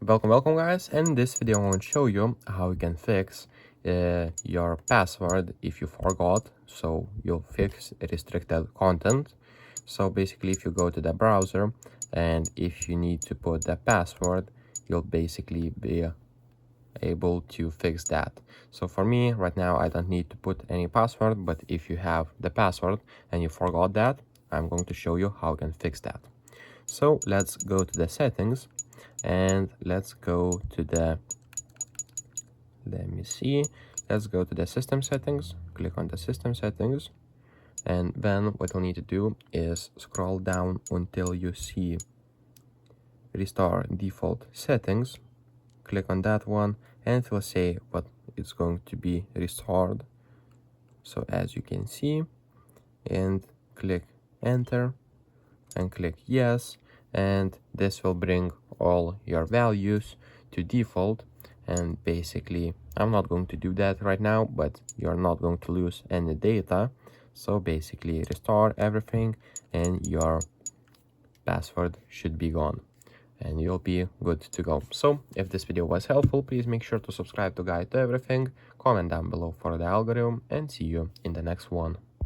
Welcome guys, and in this video I want to show you how you can fix your password if you forgot. So you'll fix restricted content. So basically if you go to the browser and if you need to put the password, you'll basically be able to fix that. So for me right now I don't need to put any password, but if you have the password and you forgot that, I'm going to show you how you can fix that. So let's go to the settings and let's go to the let's go to the system settings. Click on the system settings, and then what you'll need to do is scroll down until you see restore default settings. Click on that one and it will say what it's going to be restored. So as you can see, and click enter and click yes, and this will bring all your values to default. And basically I'm not going to do that right now, but you're not going to lose any data. So basically restore everything and your password should be gone and you'll be good to go. So if this video was helpful, please make sure to subscribe to Guide to Everything, comment down below for the algorithm, and see you in the next one.